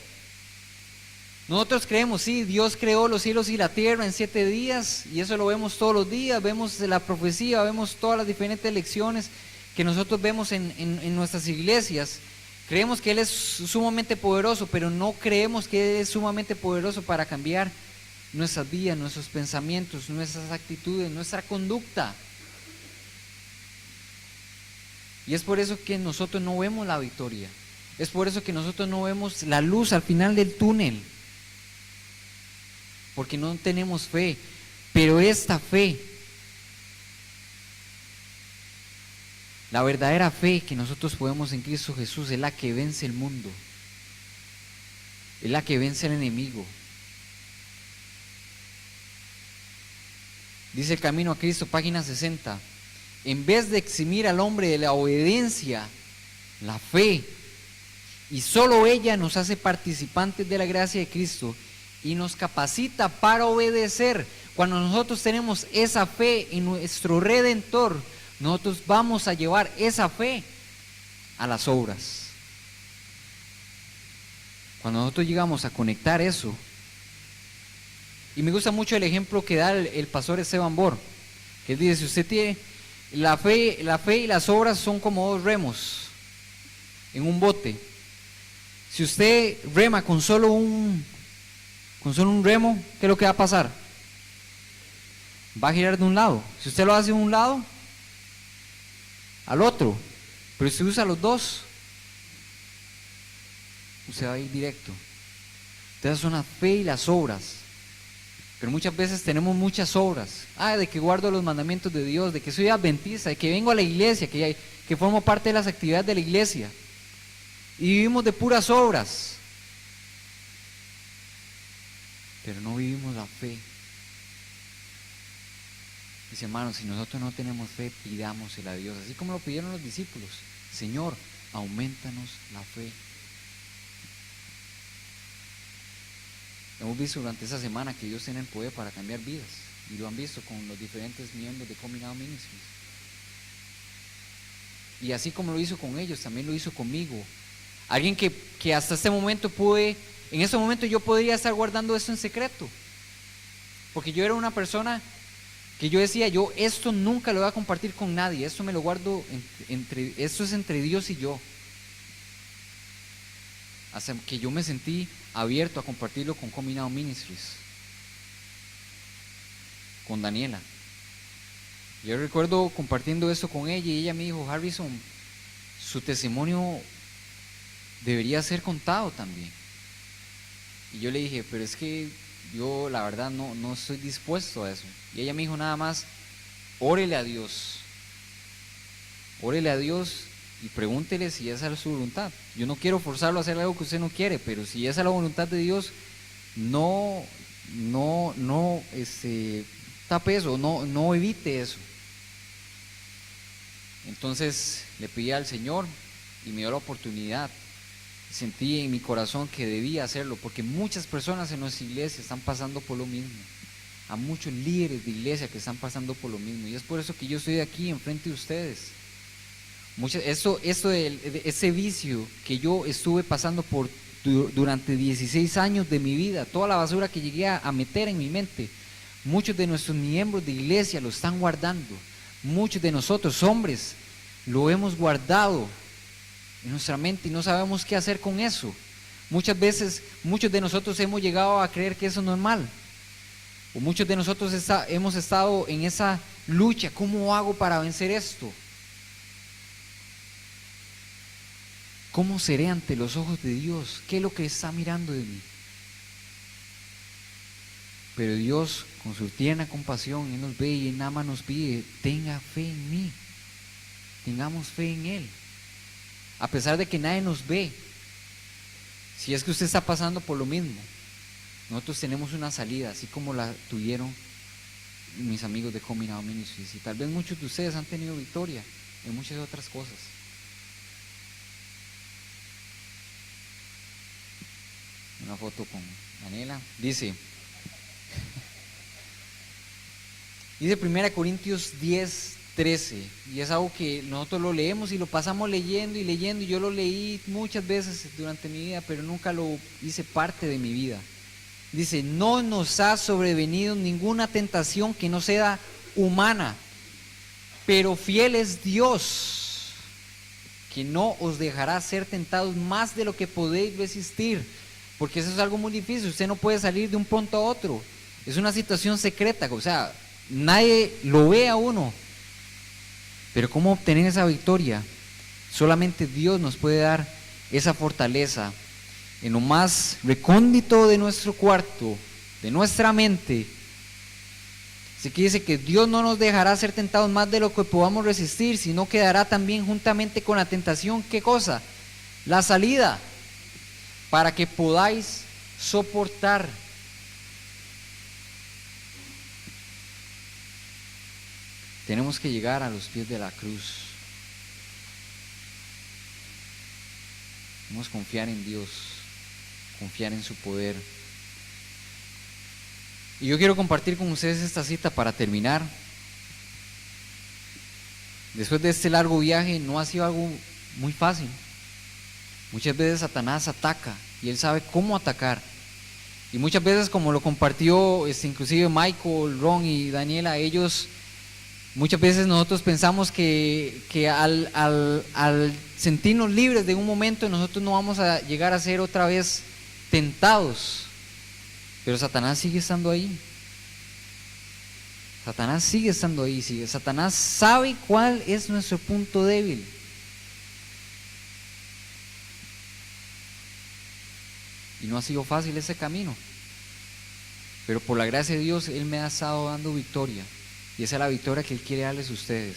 Nosotros creemos, sí, Dios creó los cielos y la tierra en 7 días, y eso lo vemos todos los días, vemos la profecía, vemos todas las diferentes lecciones que nosotros vemos en nuestras iglesias. Creemos que Él es sumamente poderoso, pero no creemos que Él es sumamente poderoso para cambiar nuestras vidas, nuestros pensamientos, nuestras actitudes, nuestra conducta. Y es por eso que nosotros no vemos la victoria. Es por eso que nosotros no vemos la luz al final del túnel, porque no tenemos fe. Pero esta fe, la verdadera fe que nosotros podemos en Cristo Jesús, es la que vence el mundo, es la que vence el enemigo. Dice El Camino a Cristo, página 60, en vez de eximir al hombre de la obediencia, la fe, y solo ella nos hace participantes de la gracia de Cristo, y nos capacita para obedecer. Cuando nosotros tenemos esa fe en nuestro Redentor, nosotros vamos a llevar esa fe a las obras. Cuando nosotros llegamos a conectar eso, y me gusta mucho el ejemplo que da el pastor Esteban Bor, que él dice, si usted tiene la fe y las obras son como dos remos en un bote. Si usted rema con solo un remo, ¿qué es lo que va a pasar? Va a girar de un lado. Si usted lo hace de un lado, al otro. Pero si usa los dos, usted va a ir directo. Entonces son la fe y las obras. Pero muchas veces tenemos muchas obras. De que guardo los mandamientos de Dios, de que soy adventista, de que vengo a la iglesia, que formo parte de las actividades de la iglesia. Y vivimos de puras obras. Pero no vivimos la fe. Dice, hermanos, si nosotros no tenemos fe, pidámosela a Dios. Así como lo pidieron los discípulos. Señor, aumentanos la fe. Hemos visto durante esa semana que Dios tiene el poder para cambiar vidas. Y lo han visto con los diferentes miembros de Coming Out Ministries. Y así como lo hizo con ellos, también lo hizo conmigo. Alguien que hasta este momento en ese momento yo podría estar guardando esto en secreto. Porque yo era una persona que yo decía, yo esto nunca lo voy a compartir con nadie, esto me lo guardo, esto es entre Dios y yo. Hasta que yo me sentí abierto a compartirlo con Coming Out Ministries, con Daniela. Yo recuerdo compartiendo esto con ella y ella me dijo, Harrison, su testimonio debería ser contado también. Y yo le dije, pero es que yo la verdad no estoy dispuesto a eso. Y ella me dijo nada más, órele a Dios y pregúntele si esa es su voluntad. Yo no quiero forzarlo a hacer algo que usted no quiere, pero si esa es la voluntad de Dios, no tape eso, no evite eso. Entonces le pedí al Señor y me dio la oportunidad. Sentí en mi corazón que debía hacerlo, porque muchas personas en nuestra iglesia están pasando por lo mismo. A muchos líderes de iglesia que están pasando por lo mismo. Y es por eso que yo estoy aquí enfrente de ustedes. Ese vicio que yo estuve pasando por durante 16 años de mi vida, toda la basura que llegué a meter en mi mente, muchos de nuestros miembros de iglesia lo están guardando. Muchos de nosotros, hombres, lo hemos guardado en nuestra mente y no sabemos qué hacer con eso. Muchas veces, muchos de nosotros hemos llegado a creer que eso no es mal. O muchos de nosotros hemos estado en esa lucha, ¿cómo hago para vencer esto? ¿Cómo seré ante los ojos de Dios? ¿Qué es lo que está mirando de mí? Pero Dios, con su tierna compasión, Él nos ve y Él nada más nos pide, tenga fe en mí, tengamos fe en Él. A pesar de que nadie nos ve, si es que usted está pasando por lo mismo, nosotros tenemos una salida, así como la tuvieron mis amigos de Coming Out Ministries. Y tal vez muchos de ustedes han tenido victoria en muchas otras cosas. Una foto con Daniela. Dice 1 Corintios 10:13, y es algo que nosotros lo leemos y lo pasamos leyendo y leyendo, y yo lo leí muchas veces durante mi vida, pero nunca lo hice parte de mi vida. Dice, no nos ha sobrevenido ninguna tentación que no sea humana, pero fiel es Dios, que no os dejará ser tentados más de lo que podéis resistir, porque eso es algo muy difícil. Usted no puede salir de un punto a otro, es una situación secreta, o sea, nadie lo ve a uno. Pero ¿cómo obtener esa victoria? Solamente Dios nos puede dar esa fortaleza en lo más recóndito de nuestro cuarto, de nuestra mente. Así que dice que Dios no nos dejará ser tentados más de lo que podamos resistir, sino que dará también juntamente con la tentación, ¿qué cosa? La salida, para que podáis soportar. Tenemos que llegar a los pies de la cruz. Debemos confiar en Dios, confiar en su poder. Y yo quiero compartir con ustedes esta cita para terminar. Después de este largo viaje no ha sido algo muy fácil. Muchas veces Satanás ataca y él sabe cómo atacar. Y muchas veces, como lo compartió inclusive Michael, Ron y Daniela, ellos, muchas veces nosotros pensamos que al sentirnos libres de un momento, nosotros no vamos a llegar a ser otra vez tentados. Pero Satanás sigue estando ahí. Satanás sigue estando ahí. Satanás sabe cuál es nuestro punto débil. Y no ha sido fácil ese camino. Pero por la gracia de Dios, Él me ha estado dando victoria. Y esa es la victoria que Él quiere darles a ustedes.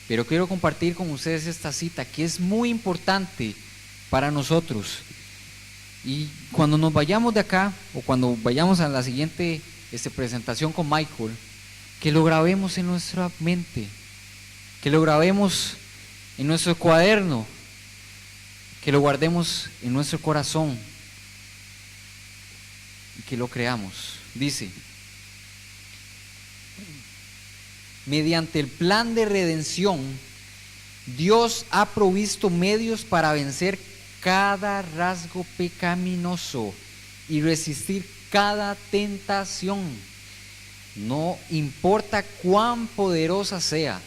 Pero quiero compartir con ustedes esta cita que es muy importante para nosotros. Y cuando nos vayamos de acá, o cuando vayamos a la siguiente presentación con Michael, que lo grabemos en nuestra mente, que lo grabemos en nuestro cuaderno, que lo guardemos en nuestro corazón y que lo creamos. Dice: mediante el plan de redención, Dios ha provisto medios para vencer cada rasgo pecaminoso y resistir cada tentación. No importa cuán poderosa sea.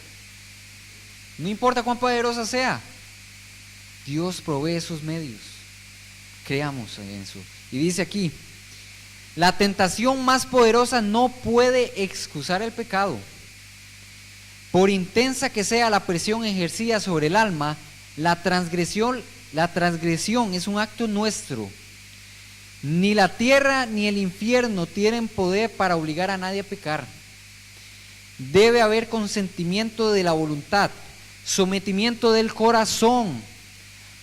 No importa cuán poderosa sea. Dios provee esos medios. Creamos en eso. Y dice aquí: la tentación más poderosa no puede excusar el pecado. Por intensa que sea la presión ejercida sobre el alma, la transgresión es un acto nuestro. Ni la tierra ni el infierno tienen poder para obligar a nadie a pecar. Debe haber consentimiento de la voluntad, sometimiento del corazón,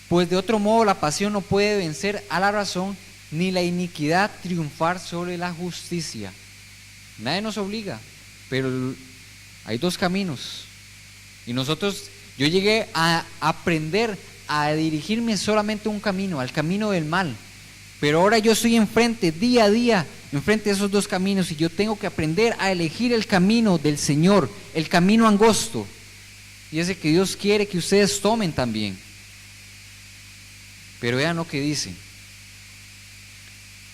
pues de otro modo la pasión no puede vencer a la razón, ni la iniquidad triunfar sobre la justicia. Nadie nos obliga, pero hay dos caminos. Y yo llegué a aprender a dirigirme solamente a un camino, al camino del mal. Pero ahora yo estoy enfrente, día a día, enfrente de esos dos caminos, y yo tengo que aprender a elegir el camino del Señor, el camino angosto, y ese que Dios quiere que ustedes tomen también. Pero vean lo que dice.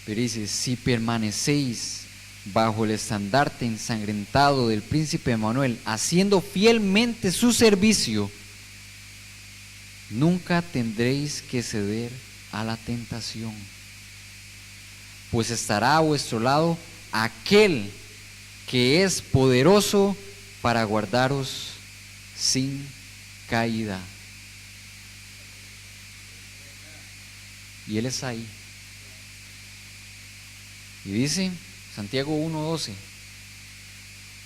Pero dice: si permanecéis bajo el estandarte ensangrentado del príncipe Emanuel, haciendo fielmente su servicio, nunca tendréis que ceder a la tentación, pues estará a vuestro lado aquel que es poderoso para guardaros sin caída. Y Él está ahí. Y dice Santiago 1:12: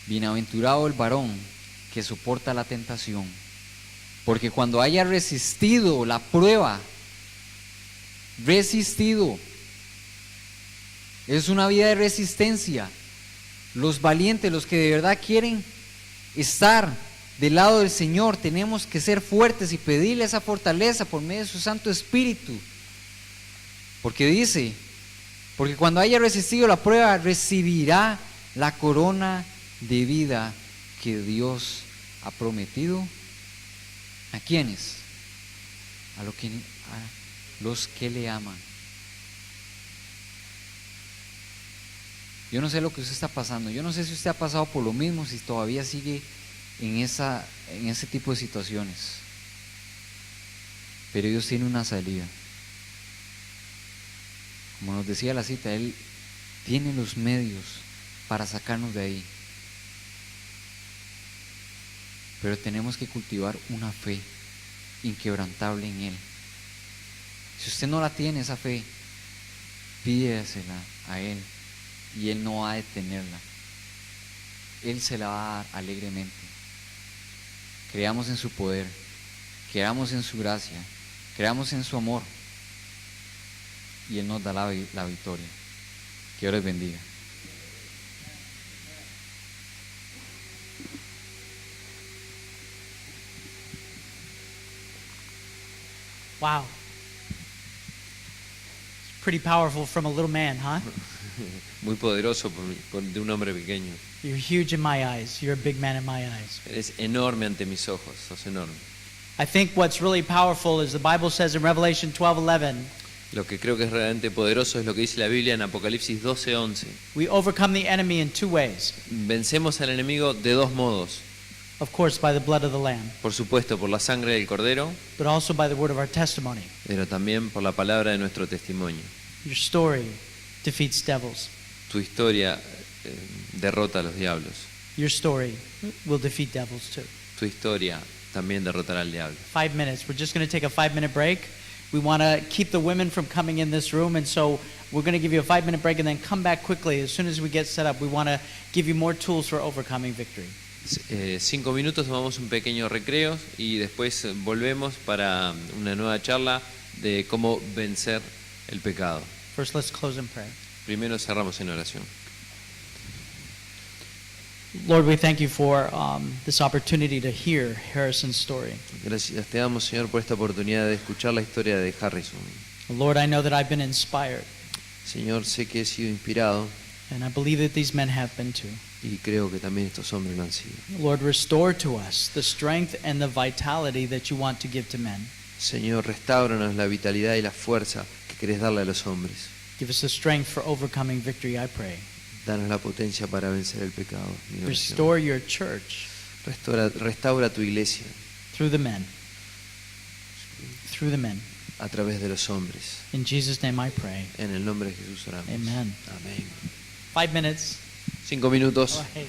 bienaventurado el varón que soporta la tentación, porque cuando haya resistido la prueba, es una vida de resistencia. Los valientes, los que de verdad quieren estar del lado del Señor, tenemos que ser fuertes y pedirle esa fortaleza por medio de su Santo Espíritu. Porque dice: porque cuando haya resistido la prueba, recibirá la corona de vida que Dios ha prometido. ¿A quiénes? A los que le aman. Yo no sé lo que usted está pasando. Yo no sé si usted ha pasado por lo mismo, si todavía sigue en ese tipo de situaciones. Pero Dios tiene una salida. Como nos decía la cita, Él tiene los medios para sacarnos de ahí. Pero tenemos que cultivar una fe inquebrantable en Él. Si usted no la tiene, esa fe, pídesela a Él y Él no va a detenerla. Él se la va a dar alegremente. Creamos en su poder, creamos en su gracia, creamos en su amor, y Él nos da la victoria. Que Dios les bendiga. Wow. Pretty powerful from a little man, huh? Muy poderoso de un hombre pequeño. You're huge in my eyes. You're a big man in my eyes. Eres enorme ante mis ojos, sos enorme. I think what's really powerful is the Bible says in Revelation 12:11, Lo que creo que es realmente poderoso es lo que dice la Biblia en Apocalipsis 12:11. we overcome the enemy in two ways. Vencemos al enemigo de dos modos. Of course, by the blood of the Lamb, Por supuesto, por la sangre del Cordero, but also by the word of our testimony. pero también por la palabra de nuestro testimonio. Your story defeats devils. Tu historia derrota a los diablos. Your story will defeat devils too. Tu historia también derrotará al diablo. 5 minutes. We're just going to take a 5-minute break. We want to keep the women from coming in this room, and so we're going to give you a 5-minute break and then come back quickly. As soon as we get set up, we want to give you more tools for overcoming victory. 5 minutos, tomamos un pequeño recreo y después volvemos para una nueva charla de cómo vencer el pecado. First, let's close in prayer. Primero cerramos en oración. Lord, we thank you for this opportunity to hear Harrison's story. Gracias te damos, Señor, por esta oportunidad de escuchar la historia de Harrison. Lord, I know that I've been inspired, Señor, sé que he sido inspirado and I believe that these men have been too. y creo que también estos hombres lo han sido. Lord, restore to us the strength and the vitality that you want to give to men. Señor, restauranos la vitalidad y la fuerza que querés darle a los hombres. Give us the strength for overcoming victory, I pray. Danos la potencia para vencer el pecado. Mi oración. Restore your church Restaura tu iglesia through the men. Through the men. a través de los hombres. In Jesus' name I pray. En el nombre de Jesús oramos. Amen. Amén. 5 minutes. 5 minutos. Go ahead.